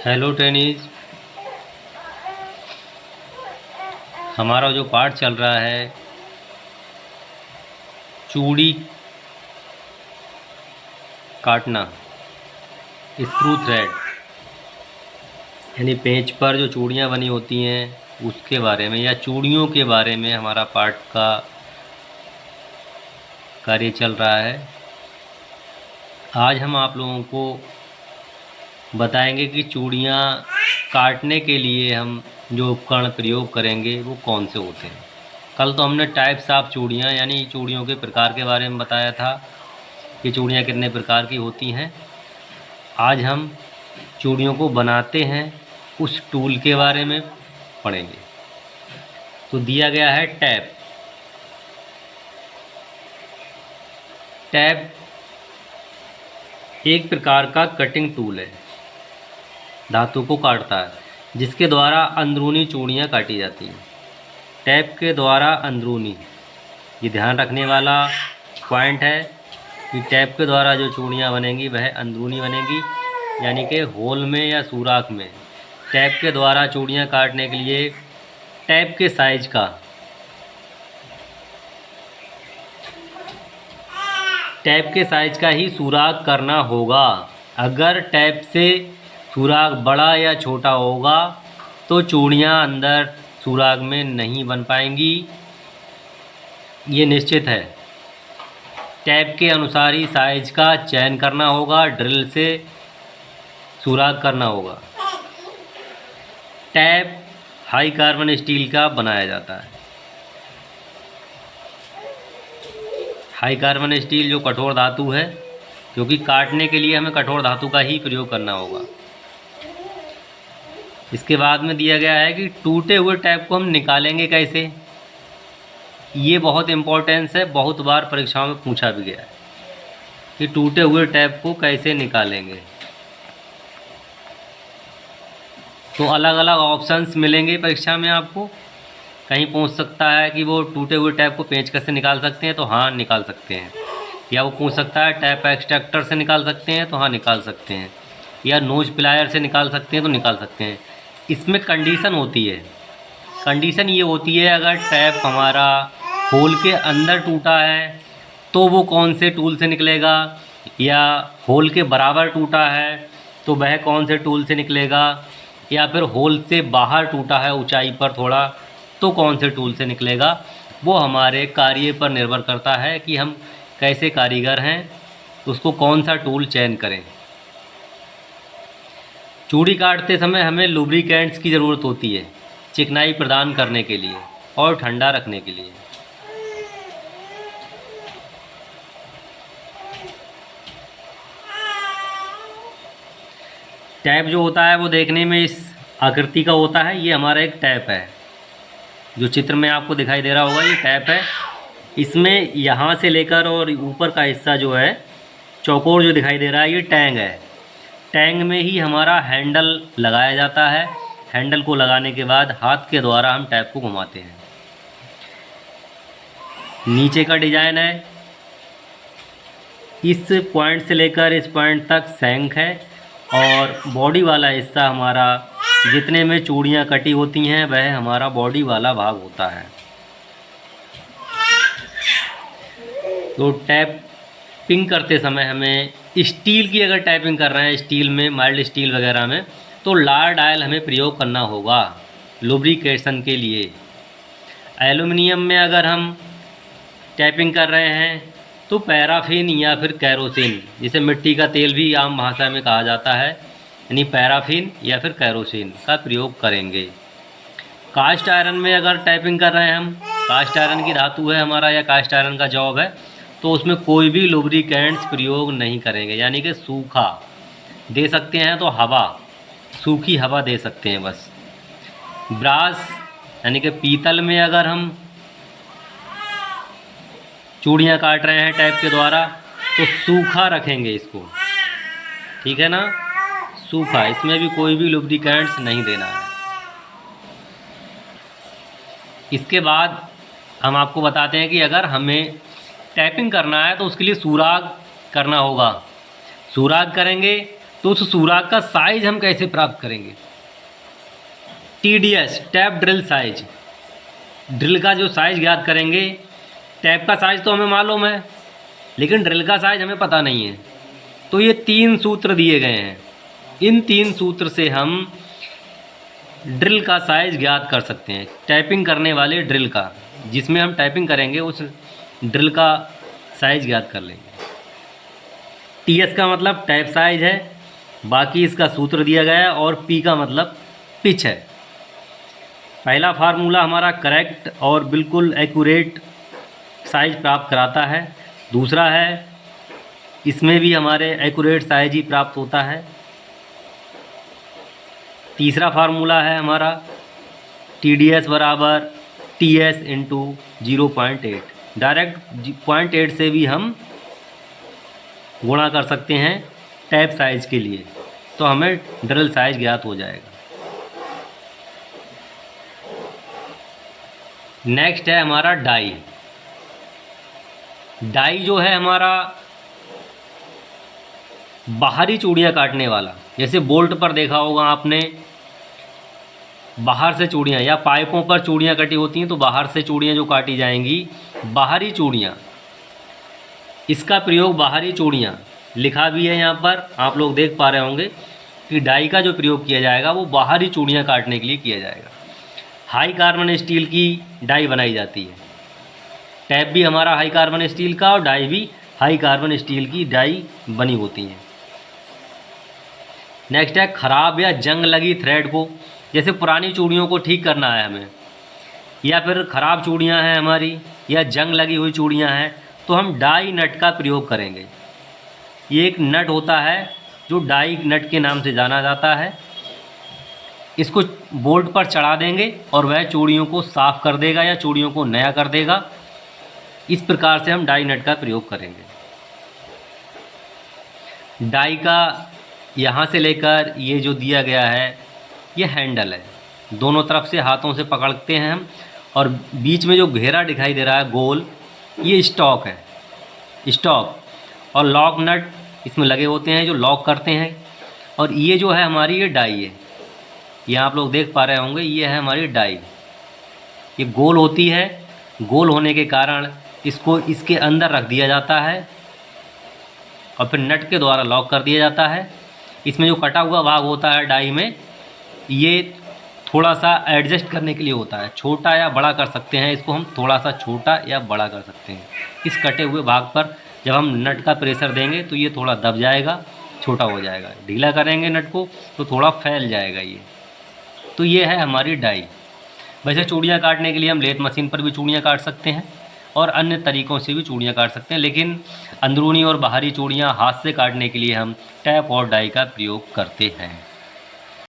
Hello tennis. हमारा जो पाठ चल रहा है चूड़ी काटना, स्क्रू थ्रेड, यानी पेंच पर जो चूड़ियाँ बनी होती हैं उसके बारे में या चूड़ियों के बारे में हमारा पाठ का कार्य चल रहा है। आज हम आप लोगों को बताएंगे कि चूड़ियाँ काटने के लिए हम जो उपकरण प्रयोग करेंगे वो कौन से होते हैं। कल तो हमने टाइप्स ऑफ चूड़ियाँ यानी चूड़ियों के प्रकार के बारे में बताया था कि चूड़ियाँ कितने प्रकार की होती हैं। आज हम चूड़ियों को बनाते हैं उस टूल के बारे में पढ़ेंगे। तो दिया गया है टैप। टैप एक प्रकार का कटिंग टूल है, धातु को काटता है, जिसके द्वारा अंदरूनी चूड़ियाँ काटी जाती हैं। टैप के द्वारा अंदरूनी, ये ध्यान रखने वाला पॉइंट है कि टैप के द्वारा जो चूड़ियाँ बनेंगी वह अंदरूनी बनेगी, यानी कि होल में या सुराख में। टैप के द्वारा चूड़ियाँ काटने के लिए टैप के साइज का ही सुराख करना होगा। अगर टैप से सुराख बड़ा या छोटा होगा तो चूड़ियाँ अंदर सुराख में नहीं बन पाएंगी, ये निश्चित है। टैप के अनुसार ही साइज का चयन करना होगा, ड्रिल से सुराख करना होगा। टैप हाई कार्बन स्टील का बनाया जाता है। हाई कार्बन स्टील जो कठोर धातु है, क्योंकि काटने के लिए हमें कठोर धातु का ही प्रयोग करना होगा। इसके बाद में दिया गया है कि टूटे हुए टैप को हम निकालेंगे कैसे। ये बहुत इम्पोर्टेंस है, बहुत बार परीक्षाओं में पूछा भी गया है कि टूटे हुए टैप को कैसे निकालेंगे। तो अलग अलग ऑप्शंस मिलेंगे परीक्षा में आपको। कहीं पूछ सकता है कि वो टूटे हुए टैप को पेंचकस से निकाल सकते हैं, तो हाँ निकाल सकते हैं। या वो पूछ सकता है टैप एक्सट्रैक्टर से निकाल सकते हैं, तो हाँ निकाल सकते हैं। या नोज प्लायर से निकाल सकते हैं, तो निकाल सकते हैं। इसमें कंडीशन होती है। कंडीशन ये होती है, अगर टैप हमारा होल के अंदर टूटा है तो वो कौन से टूल से निकलेगा, या होल के बराबर टूटा है तो वह कौन से टूल से निकलेगा, या फिर होल से बाहर टूटा है ऊंचाई पर थोड़ा तो कौन से टूल से निकलेगा। वो हमारे कार्य पर निर्भर करता है कि हम कैसे कारीगर हैं, उसको कौन सा टूल चयन करें। चूड़ी काटते समय हमें लुब्रिकेंट्स की ज़रूरत होती है, चिकनाई प्रदान करने के लिए और ठंडा रखने के लिए। टैप जो होता है वो देखने में इस आकृति का होता है। ये हमारा एक टैप है, जो चित्र में आपको दिखाई दे रहा होगा, ये टैप है। इसमें यहाँ से लेकर और ऊपर का हिस्सा जो है चौकोर जो दिखाई दे रहा है, ये टैंग है। टैंग में ही हमारा हैंडल लगाया जाता है। हैंडल को लगाने के बाद हाथ के द्वारा हम टैप को घुमाते हैं। नीचे का डिजाइन है, इस पॉइंट से लेकर इस पॉइंट तक शंख है, और बॉडी वाला हिस्सा हमारा जितने में चूड़ियाँ कटी होती हैं वह हमारा बॉडी वाला भाग होता है। तो टैपिंग करते समय हमें स्टील की, अगर टैपिंग कर रहे हैं स्टील में, माइल्ड स्टील वगैरह में, तो लार डायल हमें प्रयोग करना होगा लुब्रिकेशन के लिए। एल्युमिनियम में अगर हम टैपिंग कर रहे हैं तो पैराफिन या फिर कैरोसिन, जिसे मिट्टी का तेल भी आम भाषा में कहा जाता है, यानी पैराफिन या फिर कैरोसिन का प्रयोग करेंगे। कास्ट आयरन में अगर टैपिंग कर रहे हैं हम, कास्ट आयरन की धातु है हमारा या कास्ट आयरन का जॉब है, तो उसमें कोई भी लुब्रिकेंट्स प्रयोग नहीं करेंगे, यानी कि सूखा दे सकते हैं तो हवा, सूखी हवा दे सकते हैं बस। ब्रास यानी कि पीतल में अगर हम चूड़ियाँ काट रहे हैं टैप के द्वारा तो सूखा रखेंगे इसको, ठीक है ना, सूखा। इसमें भी कोई भी लुब्रिकेंट्स नहीं देना है। इसके बाद हम आपको बताते हैं कि अगर हमें टैपिंग करना है तो उसके लिए सुराग करना होगा। सुराग करेंगे तो उस सुराख का साइज हम कैसे प्राप्त करेंगे? TDS tap drill size, drill का जो साइज ज्ञात करेंगे। टैप का साइज तो हमें मालूम है, लेकिन ड्रिल का साइज हमें पता नहीं है। तो ये 3 सूत्र दिए गए हैं, इन 3 सूत्र से हम ड्रिल का साइज ज्ञात कर सकते हैं। टाइपिंग करने वाले ड्रिल का, जिसमें हम टाइपिंग करेंगे उस ड्रिल का साइज ज्ञात कर लेंगे। TS का मतलब टैप साइज है, बाकी इसका सूत्र दिया गया है, और P का मतलब पिच है। पहला फार्मूला हमारा करेक्ट और बिल्कुल एक्यूरेट साइज प्राप्त कराता है। दूसरा है इसमें भी हमारे एक्यूरेट साइज ही प्राप्त होता है। तीसरा फार्मूला है हमारा TDS बराबर TS इंटू 0.8। डायरेक्ट 0.8 से भी हम गुणा कर सकते हैं टैप साइज के लिए, तो हमें ड्रिल साइज ज्ञात हो जाएगा। नेक्स्ट है हमारा डाई। डाई जो है हमारा बाहरी चूड़ियाँ काटने वाला, जैसे बोल्ट पर देखा होगा आपने, बाहर से चूड़ियाँ या पाइपों पर चूड़ियाँ कटी होती हैं, तो बाहर से चूड़ियाँ जो काटी जाएंगी, बाहरी चूड़ियाँ, इसका प्रयोग बाहरी चूड़ियाँ लिखा भी है यहाँ पर, आप लोग देख पा रहे होंगे कि डाई का जो प्रयोग किया जाएगा वो बाहरी चूड़ियाँ काटने के लिए किया जाएगा। हाई कार्बन स्टील की डाई बनाई जाती है। टैप भी हमारा हाई कार्बन स्टील का और डाई भी हाई कार्बन स्टील की डाई बनी होती हैं। नेक्स्ट है ख़राब या जंग लगी थ्रेड को, जैसे पुरानी चूड़ियों को ठीक करना है हमें, या फिर ख़राब चूड़ियाँ हैं हमारी या जंग लगी हुई चूड़ियाँ हैं, तो हम डाई नट का प्रयोग करेंगे। ये एक नट होता है जो डाई नट के नाम से जाना जाता है। इसको बोल्ट पर चढ़ा देंगे और वह चूड़ियों को साफ़ कर देगा या चूड़ियों को नया कर देगा। इस प्रकार से हम डाई नट का प्रयोग करेंगे। डाई का यहाँ से लेकर ये जो दिया गया है ये हैंडल है, दोनों तरफ से हाथों से पकड़ते हैं हम, और बीच में जो घेरा दिखाई दे रहा है गोल, ये स्टॉक है, स्टॉक, और लॉक नट इसमें लगे होते हैं जो लॉक करते हैं। और ये जो है हमारी ये डाई है, ये आप लोग देख पा रहे होंगे, ये है हमारी डाई। ये गोल होती है, गोल होने के कारण इसको इसके अंदर रख दिया जाता है और फिर नट के द्वारा लॉक कर दिया जाता है। इसमें जो कटा हुआ भाग होता है डाई में, ये थोड़ा सा एडजस्ट करने के लिए होता है, छोटा या बड़ा कर सकते हैं इसको हम, थोड़ा सा छोटा या बड़ा कर सकते हैं। इस कटे हुए भाग पर जब हम नट का प्रेशर देंगे तो ये थोड़ा दब जाएगा, छोटा हो जाएगा। ढीला करेंगे नट को तो थोड़ा फैल जाएगा ये। तो ये है हमारी डाई। वैसे चूड़ियाँ काटने के लिए हम लेथ मशीन पर भी चूड़ियाँ काट सकते हैं और अन्य तरीक़ों से भी चूड़ियाँ काट सकते हैं, लेकिन अंदरूनी और बाहरी चूड़ियाँ हाथ से काटने के लिए हम टैप और डाई का प्रयोग करते हैं।